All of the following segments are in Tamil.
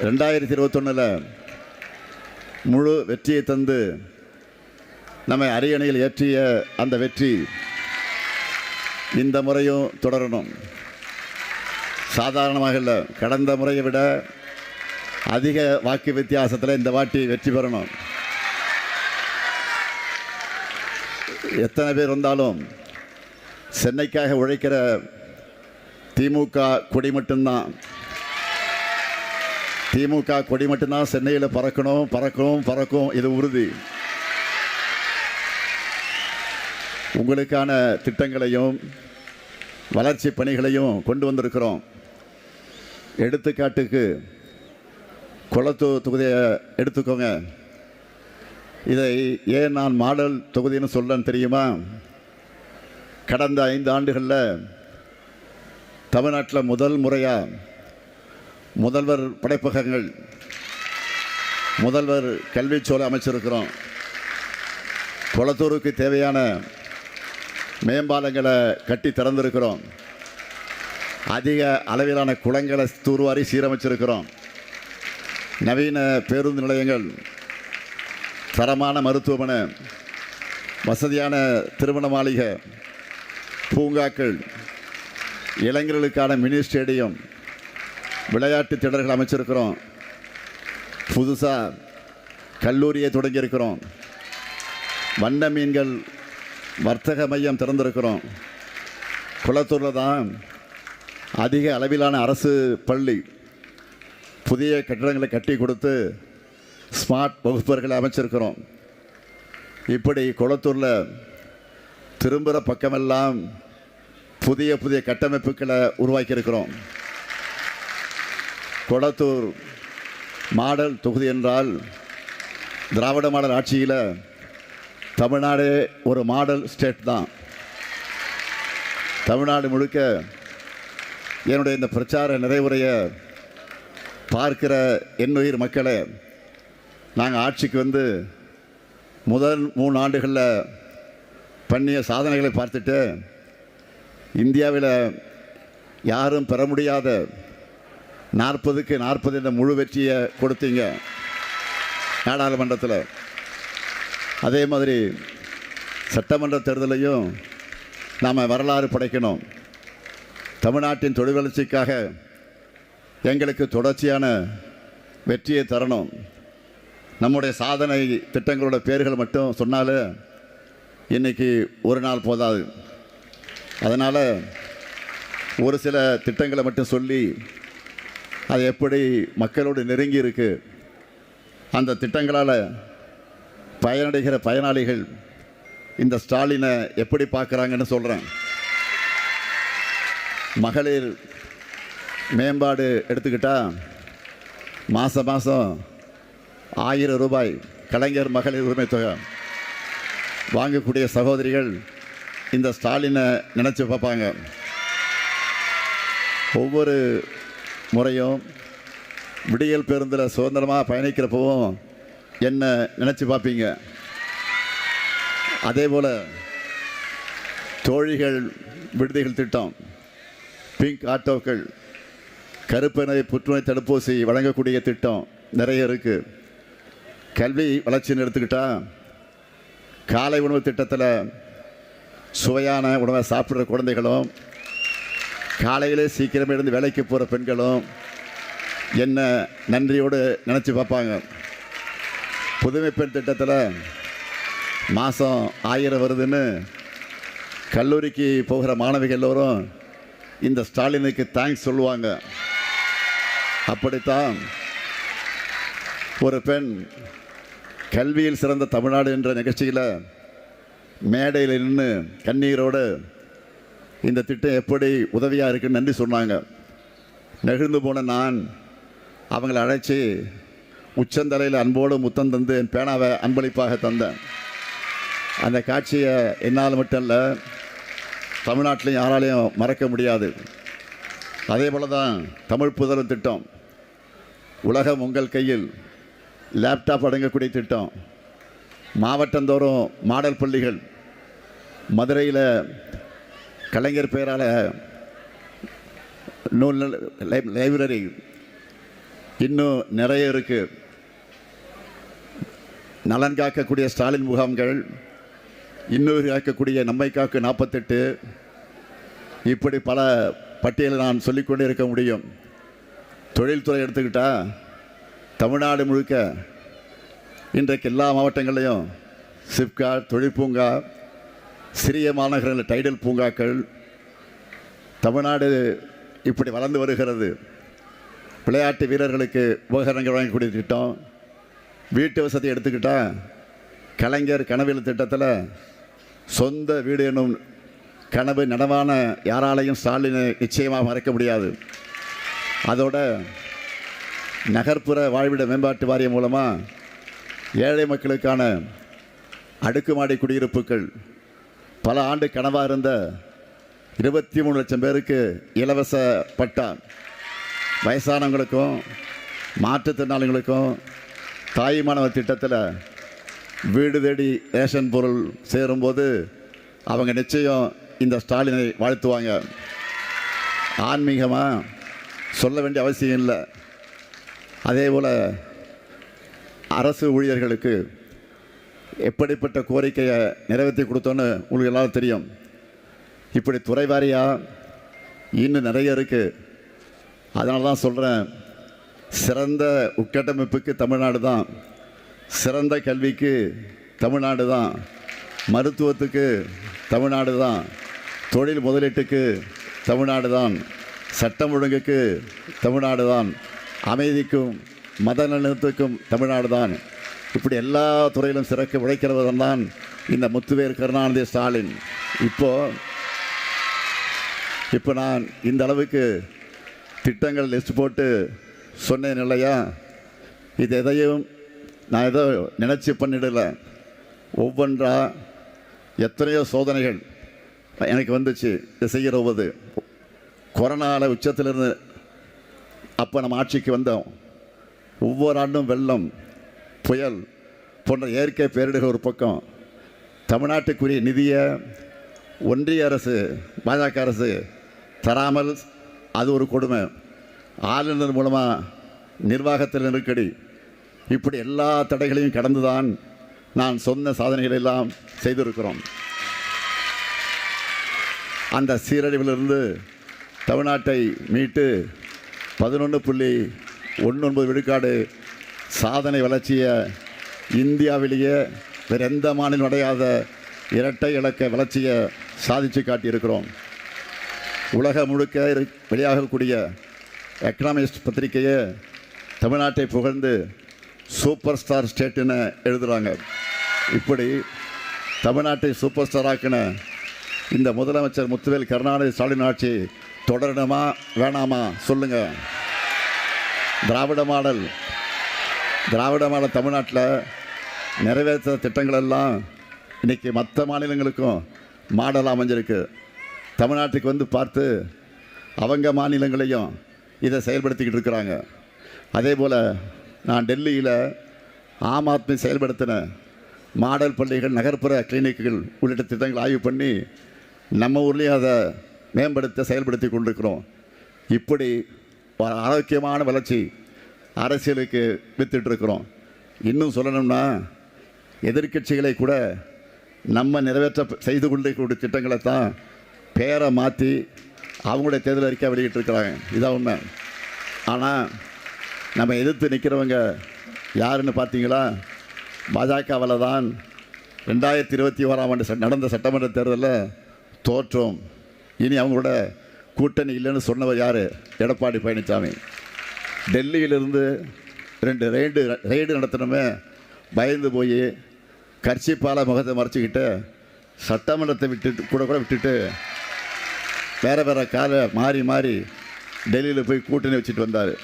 2021 முழு வெற்றியை தந்து நம்மை அரியணையில் ஏற்றிய அந்த வெற்றி இந்த முறையும் தொடரணும். சாதாரணமாக இல்லை, கடந்த முறையை விட அதிக வாக்கு வித்தியாசத்தில் இந்த வாட்டி வெற்றி பெறணும். எத்தனை பேர் வந்தாலும் சென்னைக்காக உழைக்கிற திமுக கொடி மட்டும்தான். திமுக கொடி மட்டும்தான் சென்னையில் பறக்கணும், பறக்கும் பறக்கும், இது உறுதி. உங்களுக்கான திட்டங்களையும் வளர்ச்சி பணிகளையும் கொண்டு வந்திருக்கிறோம். எடுத்துக்காட்டுக்கு கொளத்தூர் தொகுதியை எடுத்துக்கோங்க. இதை ஏன் நான் மாடல் தொகுதின்னு சொல்லன்னு தெரியுமா? கடந்த 5 ஆண்டுகளில் தமிழ்நாட்டில் முதல் முறையாக முதல்வர் படைப்பகங்கள், முதல்வர் கல்விச்சோலை அமைச்சிருக்கிறோம். கொளத்தூருக்கு தேவையான மேம்பாலங்களை கட்டி திறந்திருக்கிறோம். அதிக அளவிலான குளங்களை தூர்வாரி சீரமைச்சிருக்கிறோம். நவீன பேருந்து நிலையங்கள், தரமான மருத்துவமனை, வசதியான திருமண மாளிகை, பூங்காக்கள், இளைஞர்களுக்கான மினி ஸ்டேடியம், விளையாட்டு திடல்கள் அமைச்சிருக்கிறோம். புதுசாக கல்லூரியை தொடங்கியிருக்கிறோம். வண்ண மீன்கள் வர்த்தக மையம் திறந்திருக்கிறோம். குளத்தூரில் தான் அதிக அளவிலான அரசு பள்ளி, புதிய கட்டிடங்களை கட்டி கொடுத்து ஸ்மார்ட் வகுப்பறைகளை அமைச்சிருக்கிறோம். இப்படி குளத்தூரில் திரும்புகிற பக்கமெல்லாம் புதிய புதிய கட்டமைப்புகளை உருவாக்கியிருக்கிறோம். கொளத்தூர் மாடல் தொகுதி என்றால் திராவிட மாடல் ஆட்சியில் தமிழ்நாடு ஒரு மாடல் ஸ்டேட் தான். தமிழ்நாடு முழுக்க என்னுடைய இந்த பிரச்சார நிறைவுரையை பார்க்கிற என்னுயிர் மக்களை, நாங்கள் ஆட்சிக்கு வந்து முதல் 3 ஆண்டுகளில் பண்ணிய சாதனைகளை பார்த்துட்டு இந்தியாவில் யாரும் பெற முடியாத 40க்கு 40 இந்த முழு வெற்றியை கொடுத்தீங்க நாடாளுமன்றத்தில். அதே மாதிரி சட்டமன்ற தேர்தலையும் நாம் வரலாறு படைக்கணும். தமிழ்நாட்டின் தொழில் வளர்ச்சிக்காக எங்களுக்கு தொடர்ச்சியான வெற்றியை தரணும். நம்முடைய சாதனை திட்டங்களோட பேர்கள் மட்டும் சொன்னாலே இன்றைக்கி ஒரு நாள் போதாது. அதனால் ஒரு சில திட்டங்களை மட்டும் சொல்லி அது எப்படி மக்களோடு நெருங்கி இருக்குது, அந்த திட்டங்களால் பயனடைகிற பயனாளிகள் இந்த ஸ்டாலினை எப்படி பார்க்குறாங்கன்னு சொல்கிறேன். மகளிர் மேம்பாடு எடுத்துக்கிட்டால் மாதம் 1000 ரூபாய் கலைஞர் மகளிர் உரிமை தொகை வாங்கக்கூடிய சகோதரிகள் இந்த ஸ்டாலினை நினச்சி பார்ப்பாங்க. ஒவ்வொரு முறையும் விடியல் பேருந்தில் சுதந்திரமாக பயணிக்கிறப்பவும் என்ன நினச்சி பார்ப்பீங்க. அதே போல் தோழிகள் விடுதிகள் திட்டம், பிங்க் ஆட்டோக்கள், கருப்பை புற்றுநோய் தடுப்பூசி வழங்கக்கூடிய திட்டம் நிறைய இருக்குது. கல்வி வளர்ச்சின்னு எடுத்துக்கிட்டால் காலை உணவு திட்டத்தில் சுவையான உணவை சாப்பிட்ற குழந்தைகளும், காலையிலே சீக்கிரமே இருந்து வேலைக்கு போகிற பெண்களும் என்ன நன்றியோடு நினச்சி பார்ப்பாங்க. புதுமை பெண் திட்டத்தில் மாதம் 1000 வருதுன்னு கல்லூரிக்கு போகிற மாணவிகள் எல்லோரும் இந்த ஸ்டாலினுக்கு தேங்க்ஸ் சொல்லுவாங்க. அப்படித்தான் ஒரு பெண் கல்வியில் சிறந்த தமிழ்நாடு என்ற நிகழ்ச்சியில் மேடையில் நின்று கண்ணீரோடு இந்த திட்டம் எப்படி உதவியாக இருக்குன்னு நன்றி சொன்னாங்க. நெகிழ்ந்து போன நான் அவங்களை அழைச்சி உச்சந்தலையில் அன்போடு முத்தம் தந்து என் பேனாவை அன்பளிப்பாக தந்தேன். அந்த காட்சியை என்னால் மட்டும் இல்லை, தமிழ்நாட்டிலையும் யாராலையும் மறக்க முடியாது. அதே போல் தான் தமிழ் புதல்வன் திட்டம், உலகம் உங்கள் கையில், லேப்டாப் அடங்கக்கூடிய திட்டம், மாவட்டந்தோறும் மாடல் பள்ளிகள், மதுரையில் கலைஞர் பெயரால் நூல் லைப்ரரி, இன்னும் நிறைய இருக்குது. நலன் காக்கக்கூடிய ஸ்டாலின் முகாம்கள், இன்னொரு காக்கக்கூடிய நம்மை காக்கு 48, இப்படி பல பட்டியலை நான் சொல்லிக்கொண்டே இருக்க முடியும். தொழில்துறை எடுத்துக்கிட்டால் தமிழ்நாடு முழுக்க இன்றைக்கு எல்லா மாவட்டங்களையும் சிப்காட், தொழிற்பூங்கா, சிறிய மாநகரங்களில் டைடல் பூங்காக்கள், தமிழ்நாடு இப்படி வளர்ந்து வருகிறது. விளையாட்டு வீரர்களுக்கு உபகரணங்கள் வழங்கக்கூடிய திட்டம், வீட்டு வசதி எடுத்துக்கிட்டால் கலைஞர் கனவில் திட்டத்தில் சொந்த வீடு என்னும் கனவு நனவான யாராலையும் ஸ்டாலினை நிச்சயமாக மறக்க முடியாது. அதோட நகர்ப்புற வாழ்விட மேம்பாட்டு வாரியம் மூலமாக ஏழை மக்களுக்கான அடுக்குமாடி குடியிருப்புகள், பல ஆண்டு கனவாக இருந்த 23 லட்சம் பேருக்கு இலவச பட்டா, வயசானவங்களுக்கும் மாற்றுத்திறனாளிகளுக்கும் தாய்மானவர் திட்டத்தில் வீடு தேடி ரேஷன் பொருள் சேரும்போது அவங்க நிச்சயம் இந்த ஸ்டாலினை வாழ்த்துவாங்க. ஆன்மீகமாக சொல்ல வேண்டிய அவசியம் இல்லை. அதே போல் அரசு ஊழியர்களுக்கு எப்படிப்பட்ட கோரிக்கையை நிறைவேற்றி கொடுத்தோன்னு உங்களுக்கு எல்லாரும் தெரியும். இப்படி துறை வாரியாக இன்னும் நிறைய இருக்குது. அதனால தான் சொல்கிறேன், சிறந்த உட்கட்டமைப்புக்கு தமிழ்நாடு தான், சிறந்த கல்விக்கு தமிழ்நாடு தான், மருத்துவத்துக்கு தமிழ்நாடு தான், தொழில் முதலீட்டுக்கு தமிழ்நாடு தான், சட்டம் ஒழுங்குக்கு தமிழ்நாடு தான், அமைதிக்கும் மத நல்லிணக்கத்துக்கும் தமிழ்நாடு தான். இப்படி எல்லா துறையிலும் சிறக்க உழைக்கிறவன் தான் இந்த முத்துவேல் கருணாநிதி ஸ்டாலின். இப்போ நான் இந்த அளவுக்கு திட்டங்கள் லிஸ்ட் போட்டு சொன்னேன் இல்லையா, இது எதையும் நான் ஏதோ நினச்சி பண்ணிடலை. ஒவ்வொன்றா எத்தனையோ சோதனைகள் எனக்கு வந்துச்சு. இதை செய்கிற போது கொரோனாவில் உச்சத்திலிருந்து அப்போ நம்ம ஆட்சிக்கு வந்தோம். ஒவ்வொரு ஆண்டும் வெள்ளம், புயல் போன்ற இயற்கை பேரிடர்கள் ஒரு பக்கம், தமிழ்நாட்டுக்குரிய நிதியை ஒன்றிய அரசு, பாஜக அரசு தராமல், அது ஒரு கொடுமை. ஆளுநர் மூலமாக நிர்வாகத்தில் நெருக்கடி, இப்படி எல்லா தடைகளையும் கடந்து தான் நான் சொன்ன சாதனைகள் எல்லாம் செய்திருக்கிறோம். அந்த சீரழிவிலிருந்து தமிழ்நாட்டை மீட்டு 11.19 விழுக்காடு சாதனை வளர்ச்சியை இந்தியாவிலேயே வேறு எந்த மாநிலம் அடையாத இரட்டை இலக்க வளர்ச்சியை சாதித்து காட்டியிருக்கிறோம். உலகம் முழுக்க வெளியாகக்கூடிய எக்கனாமிஸ்ட் பத்திரிகையை தமிழ்நாட்டை புகழ்ந்து சூப்பர் ஸ்டார் ஸ்டேட்டுன்னு எழுதுகிறாங்க. இப்படி தமிழ்நாட்டை சூப்பர் ஸ்டாராக்கின இந்த முதலமைச்சர் முத்துவேல் கருணாநிதி ஸ்டாலின் ஆட்சி தொடரணுமா வேணாமா சொல்லுங்கள். திராவிட மாடல் தமிழ்நாட்டில் நிறைவேற்ற திட்டங்களெல்லாம் இன்றைக்கி மற்ற மாநிலங்களுக்கும் மாடல் அமைஞ்சிருக்கு. தமிழ்நாட்டுக்கு வந்து பார்த்து அவங்க மாநிலங்களையும் இதை செயல்படுத்திக்கிட்டு இருக்கிறாங்க. அதே போல் நான் டெல்லியில் ஆம் ஆத்மி செயல்படுத்தின மாடல் பள்ளிகள், நகர்ப்புற கிளினிக்குகள் உள்ளிட்ட திட்டங்கள் ஆய்வு பண்ணி நம்ம ஊர்லேயும் அதை மேம்படுத்த செயல்படுத்தி கொண்டிருக்கிறோம். இப்படி ஆரோக்கியமான வளர்ச்சி அரசியலுக்கு வித்துட்ருக்கிறோம். இன்னும் சொல்லணும்னா எதிர்க்கட்சிகளை கூட நம்ம நிறைவேற்ற செய்து கொண்டிருக்கக்கூடிய திட்டங்களை தான் பேரை மாற்றி அவங்களுடைய தேர்தல் அறிக்கை வெளியிட்டிருக்கிறாங்க. இதான் உண்மை. ஆனால் நம்ம எதிர்த்து நிற்கிறவங்க யாருன்னு பார்த்தீங்களா? பாஜகவில் தான் 2021ஆம் ஆண்டு நடந்த சட்டமன்ற தேர்தலில் தோற்றோம். இனி அவங்களோட கூட்டணி இல்லைன்னு சொன்னவர் யார்? எடப்பாடி பழனிசாமி. டெல்லியிலிருந்து 2 ரெய்டு நடத்தினமே பயந்து போய் கர்ச்சிப்பால் முகத்தை மறைச்சிக்கிட்டு சட்டமன்றத்தை விட்டுட்டு வேறு காலை மாறி டெல்லியில் போய் கூட்டணி வச்சுட்டு வந்தார்.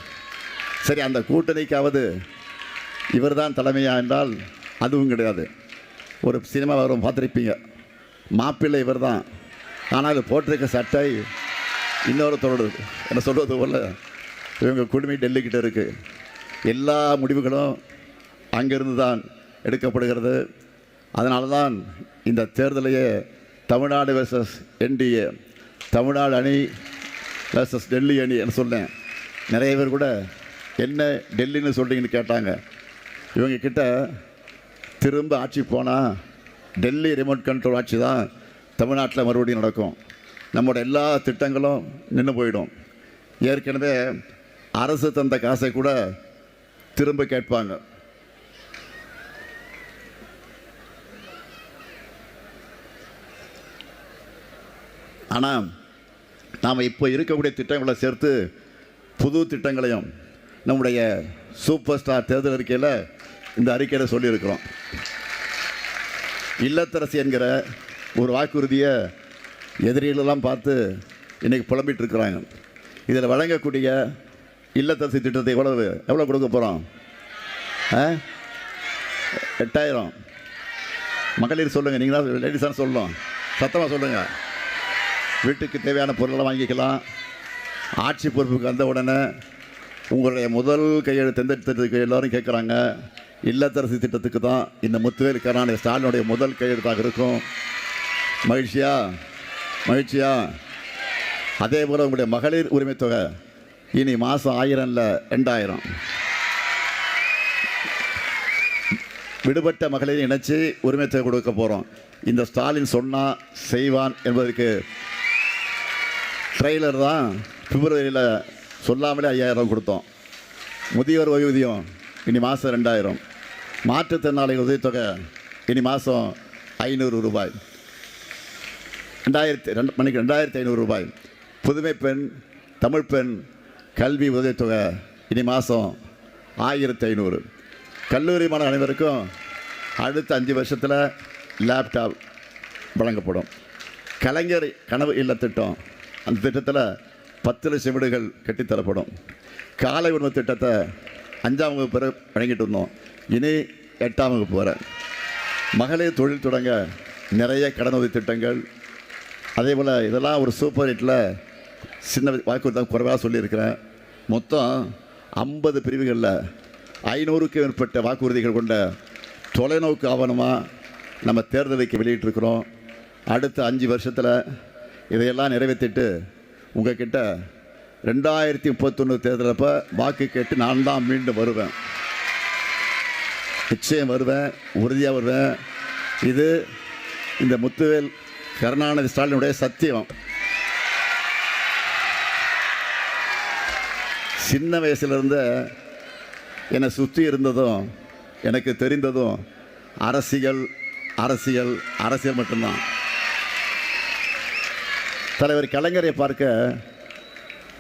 சரி, அந்த கூட்டணிக்காவது இவர் தான் தலைமையா என்றால் அதுவும் கிடையாது. ஒரு சினிமா வரும் பார்த்துருப்பீங்க, மாப்பிள்ளை இவர் தான், ஆனால் போட்டிருக்க சட்டை இன்னொருத்தரோடு என்ன சொல்வது போல் இவங்க குடுமி டெல்லிக்கிட்ட இருக்குது. எல்லா முடிவுகளும் அங்கிருந்து தான் எடுக்கப்படுகிறது. அதனால தான் இந்த தேர்தலையே தமிழ்நாடு வெர்சஸ் என்டிஏ, தமிழ்நாடு அணி வெர்சஸ் டெல்லி அணி என்று சொன்னேன். நிறைய பேர் கூட என்ன டெல்லின்னு சொல்கிறீங்கன்னு கேட்டாங்க. இவங்க கிட்ட திரும்ப ஆட்சி போனால் டெல்லி ரிமோட் கண்ட்ரோல் ஆட்சி தான் தமிழ்நாட்டில் மறுபடியும் நடக்கும். நம்மளோட எல்லா திட்டங்களும் நின்று போயிடும். ஏற்கனவே அரசு தந்த காசை கூட திரும்ப கேட்பாங்க. ஆனால் நாம் இப்போ இருக்கக்கூடிய திட்டங்களை சேர்த்து புது திட்டங்களையும் நம்முடைய சூப்பர் ஸ்டார் தேர்தல் அறிக்கையில் இந்த அறிக்கையில் சொல்லியிருக்கிறோம். இல்லத்தரசி என்கிற ஒரு வாக்குறுதியை எதிரிகளெல்லாம் பார்த்து இன்றைக்கி புலம்பிகிட்டு இருக்கிறாங்க. இதில் வழங்கக்கூடிய இல்லத்தரசி திட்டத்தை எவ்வளோ கொடுக்க போகிறோம்? 8000. மகளிர் சொல்லுங்கள், நீங்கள் தான் லேடிஸான சொல்லணும், சத்தமாக சொல்லுங்கள். வீட்டுக்கு தேவையான பொருளெல்லாம் வாங்கிக்கலாம். ஆட்சி பொறுப்புக்கு வந்த உடனே உங்களுடைய முதல் கையெழுத்து எந்த திட்டத்துக்கு எல்லோரும் கேட்குறாங்க. இல்லத்தரசி திட்டத்துக்கு தான் இந்த முத்துவேல் கருணாநிதி ஸ்டாலினுடைய முதல் கையெழுத்தாக இருக்கும். மகிழ்ச்சியா? அதே போல் உங்களுடைய மகளிர் உரிமை தொகை இனி மாதம் 1000 இல்லை 2000. விடுபட்ட மகளிர் இணைச்சி உரிமை தொகை கொடுக்க போகிறோம். இந்த ஸ்டாலின் சொன்னால் செய்வான் என்பதற்கு ட்ரெய்லர் தான். பிப்ரவரியில் சொல்லாமலே 5000 கொடுத்தோம். முதியோர் ஓய்வூதியம் இனி மாதம் 2000. மாற்றுத்திறனாளிகள் உதவித்தொகை இனி மாதம் 500 ரூபாய், 2500 ரூபாய். புதுமை பெண், தமிழ் பெண் கல்வி உதவித்தொகை இனி மாதம் 1500. கல்லூரி மாணவ அனைவருக்கும் அடுத்த 5 வருஷத்தில் லேப்டாப் வழங்கப்படும். கலைஞர் கனவு இல்ல திட்டம், அந்த திட்டத்தில் 10 லட்சம் வீடுகள் கட்டித்தரப்படும். காலை உணவு திட்டத்தை 5ஆம் வகுப்பு வரை வழங்கிட்டு இருந்தோம், இனி 8ஆம் வகுப்பு வரை. மகளிர் தொழில் தொடங்க நிறைய கடனுதவி திட்டங்கள். அதே போல் இதெல்லாம் ஒரு சூப்பர் ஹிட்டில் சின்ன வாக்குறுதி தான் குறைவாக சொல்லியிருக்கிறேன். மொத்தம் 50 பிரிவுகளில் 500க்கும் மேற்பட்ட வாக்குறுதிகள் கொண்ட தொலைநோக்கு ஆவணமாக நம்ம தேர்தலுக்கு வெளியிட்டிருக்கிறோம். அடுத்த 5 வருஷத்தில் இதையெல்லாம் நிறைவேற்றிட்டு உங்கள்கிட்ட 2031 தேர்தலப்போ வாக்கு கேட்டு நான் தான் மீண்டும் வருவேன். நிச்சயம் வருவேன், உறுதியாக வருவேன். இது இந்த முத்துவேல் கருணாநிதி ஸ்டாலினுடைய சத்தியம். சின்ன வயசுலேருந்து என்னை சுற்றி இருந்ததும் எனக்கு தெரிந்ததும் அரசியல் அரசியல் அரசியல் மட்டும்தான். தலைவர் கலைஞரை பார்க்க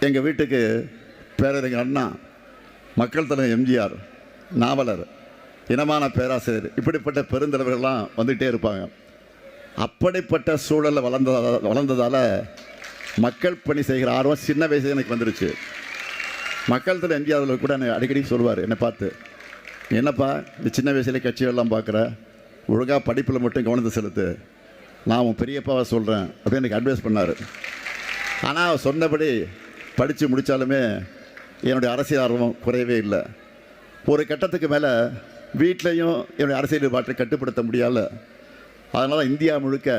எங்கள் வீட்டுக்கு பேரறிஞர் அண்ணா, மக்கள் தலைவர் எம்ஜிஆர், நாவலர், இனமான பேராசிரியர், இப்படிப்பட்ட பெருந்தலைவர்கள்லாம் வந்துகிட்டே இருப்பாங்க. அப்படிப்பட்ட சூழலில் வளர்ந்ததால் மக்கள் பணி செய்கிற ஆர்வம் சின்ன வயசு எனக்கு வந்துருச்சு. மக்கள் தலைவர் எம்ஜிஆர் கூட எனக்கு அடிக்கடி சொல்லுவார், என்னை பார்த்து, என்னப்பா இந்த சின்ன வயசுலேயே கட்சிகளெல்லாம் பார்க்குற, ஒழுங்காக படிப்பில் மட்டும் கவனத்தை செலுத்து, நான் உன் பெரியப்பாவை சொல்கிறேன் அப்படின்னு எனக்கு அட்வைஸ் பண்ணார். ஆனால் அவர் சொன்னபடி படித்து முடித்தாலுமே என்னுடைய அரசியல் ஆர்வம் குறையவே இல்லை. ஒரு கட்டத்துக்கு மேலே வீட்லேயும் என்னுடைய அரசியல் ஈடுபாட்டை கட்டுப்படுத்த முடியல. அதனால் இந்தியா முழுக்க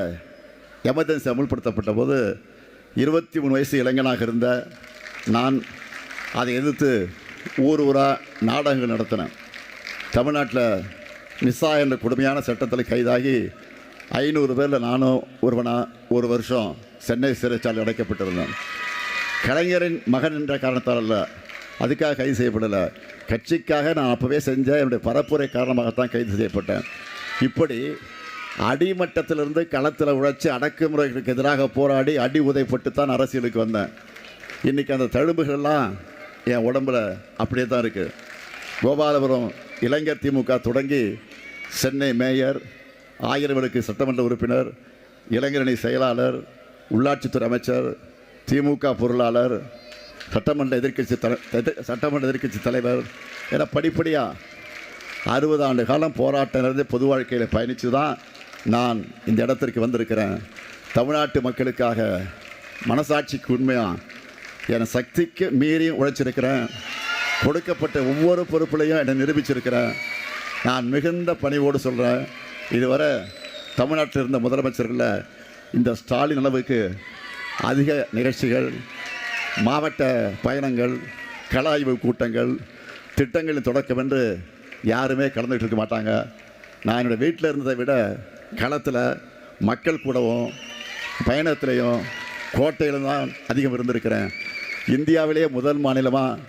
எமர்ஜென்சி அமுல்படுத்தப்பட்ட போது 23 வயசு இளைஞனாக இருந்த நான் அதை எதிர்த்து ஊராக நாடகங்கள் நடத்தினேன். தமிழ்நாட்டில் நிசா என்ற கொடுமையான சட்டத்தில் கைதாகி 500 பேரில் நானும் ஒருவனாக 1 வருஷம் சென்னை சிறைச்சாலை அடைக்கப்பட்டிருந்தேன். கலைஞரின் மகன் என்ற காரணத்தால் அல்ல, அதுக்காக கைது செய்யப்படலை. கட்சிக்காக நான் அப்போவே செஞ்ச என்னுடைய பரப்புரை காரணமாகத்தான் கைது செய்யப்பட்டேன். இப்படி அடிமட்டத்திலிருந்து களத்தில் உழைச்சி அடக்குமுறைகளுக்கு எதிராக போராடி அடி உதைப்பட்டு தான் அரசியலுக்கு வந்தேன். இன்றைக்கி அந்த தழும்புகள்லாம் என் உடம்பில் அப்படியே தான் இருக்குது. கோபாலபுரம் இளைஞர் திமுக தொடங்கி சென்னை மேயர், 1000 விளக்கு சட்டமன்ற உறுப்பினர், இளைஞரணி செயலாளர், உள்ளாட்சித்துறை அமைச்சர், திமுக பொருளாளர், சட்டமன்ற எதிர்க்கட்சி தலைவர் என படிப்படியாக 60 ஆண்டு காலம் போராட்டம் நிறைந்த பொது வாழ்க்கையில் பயணித்து தான் நான் இந்த இடத்திற்கு வந்திருக்கிறேன். தமிழ்நாட்டு மக்களுக்காக மனசாட்சிக்கு உண்மையாக என் சக்திக்கு மீறியும் உழைச்சிருக்கிறேன். கொடுக்கப்பட்ட ஒவ்வொரு பொறுப்புலையும் என்னை நிரூபிச்சிருக்கிறேன். நான் மிகுந்த பணிவோடு சொல்கிறேன், இதுவரை தமிழ்நாட்டில் இருந்த முதலமைச்சர்களில் இந்த ஸ்டாலின் அளவுக்கு அதிக நிகழ்ச்சிகள், மாவட்ட பயணங்கள், கள ஆய்வு கூட்டங்கள், திட்டங்களின் தொடக்கம் என்று யாருமே கலந்துகிட்டு இருக்க மாட்டாங்க. நான் என்னுடைய வீட்டில் இருந்ததை விட களத்தில் மக்கள் கூடவும் பயணத்திலையும் கோட்டையிலும் தான் அதிகம் இருந்திருக்கிறேன். இந்தியாவிலேயே முதல் மாநிலமாக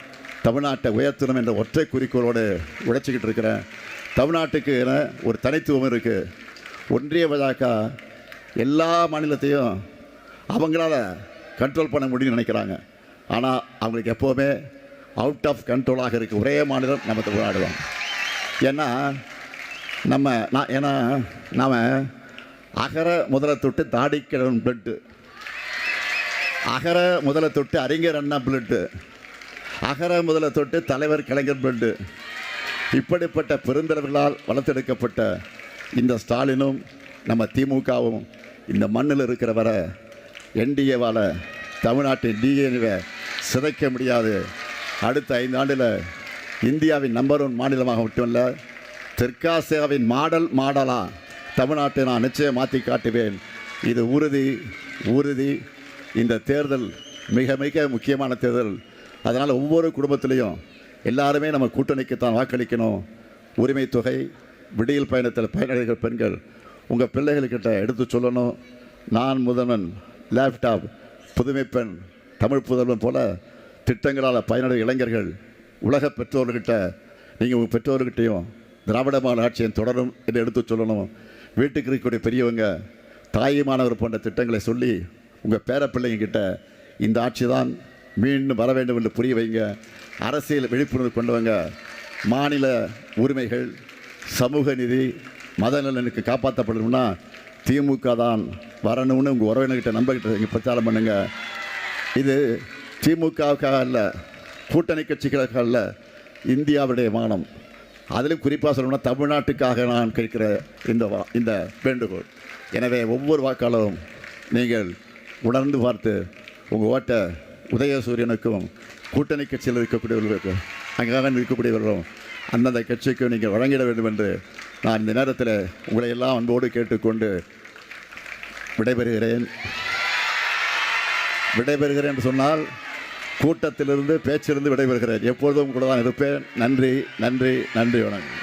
தமிழ்நாட்டை உயர்த்தணும் என்ற ஒற்றை குறிக்கோளோடு உழைச்சிக்கிட்டு இருக்கிறேன். தமிழ்நாட்டுக்கு என ஒரு தனித்துவம் இருக்குது. ஒன்றிய பாஜக எல்லா மாநிலத்தையும் அவங்களால கண்ட்ரோல் பண்ண முடியும்னு நினைக்கிறாங்க. ஆனால் அவங்களுக்கு எப்போவுமே அவுட் ஆஃப் கண்ட்ரோலாக இருக்க ஒரே மாநிலம் நம்ம தமிழ்நாடு தான். ஏன்னா நாம் அகர முதலை தொட்டு தாடிக்கிழவன் பிளட்டு, அகர முதலை தொட்டு அறிஞர் அண்ணா பிளட்டு, அகர முதலை தொட்டு தலைவர் கலைஞர் பிளட்டு, இப்படிப்பட்ட பெருந்தலைவர்களால் வளர்த்தெடுக்கப்பட்ட இந்த ஸ்டாலினும் நம்ம திமுகவும் இந்த மண்ணில் இருக்கிற வர என்டிஏவால் தமிழ்நாட்டின் டிஎன்ஏவை சிதைக்க முடியாது. அடுத்த 5 ஆண்டில் இந்தியாவின் நம்பர் 1 மாநிலமாக மட்டுமல்ல, தெற்காசியாவின் மாடலாக தமிழ்நாட்டை நான் நிச்சயம் மாற்றி காட்டுவேன். இது உறுதி. இந்த தேர்தல் மிக மிக முக்கியமான தேர்தல். அதனால் ஒவ்வொரு குடும்பத்திலையும் எல்லாருமே நம்ம கூட்டணிக்குத்தான் வாக்களிக்கணும். உரிமை தொகை, விடியல் பயணத்தில் பயனடைகிற பெண்கள் உங்கள் பிள்ளைகள்கிட்ட எடுத்து சொல்லணும். நான் முதல்வன், லேப்டாப், புதுமை பெண், தமிழ் புதல்வன் போல திட்டங்களால் பயனடை இளைஞர்கள் உலக பெற்றோர்கிட்ட நீங்கள் உங்கள் பெற்றோர்கிட்டையும் திராவிட மாடல் ஆட்சியை தொடரும் என்று எடுத்து சொல்லணும். வீட்டுக்கு இருக்கக்கூடிய பெரியவங்க, தாயுமானவர் போன்ற திட்டங்களை சொல்லி உங்கள் பேர பிள்ளைங்கிட்ட இந்த ஆட்சி தான் மீண்டும் வர வேண்டும் என்று புரிய வைங்க. அரசியல் விழிப்புணர்வு கொண்டு வாங்க. மாநில உரிமைகள், சமூக நீதி, மத நலனுக்கு காப்பாற்றப்படணும்னா திமுக தான் வரணும்னு உங்கள் உறவினர்கிட்ட நம்பகிட்ட நீங்கள் பிரச்சாரம் பண்ணுங்கள். இது திமுகவுக்காக அல்ல, கூட்டணி கட்சிகளுக்காக அல்ல, இந்தியாவுடைய மானம். அதிலும் குறிப்பாக சொல்லணும்னா தமிழ்நாட்டுக்காக நான் கேட்கிற இந்த வேண்டுகோள். எனவே ஒவ்வொரு வாக்காளரும் நீங்கள் உணர்ந்து பார்த்து உங்கள் ஓட்டை உதயசூரியனுக்கும் கூட்டணி கட்சியில் இருக்கக்கூடியவர்களுக்கும் அங்காக இருக்கக்கூடியவர்களும் அந்தந்த கட்சிக்கும் நீங்கள் வழங்கிட வேண்டும் என்று நான் இந்த நேரத்தில் உங்களை எல்லாம் அன்போடு கேட்டுக்கொண்டு விடைபெறுகிறேன் என்று சொன்னால் கூட்டத்திலிருந்து பேச்சிலிருந்து விடைபெறுகிறேன். எப்பொழுதும் கூட தான் இருப்பேன். நன்றி, வணக்கம்.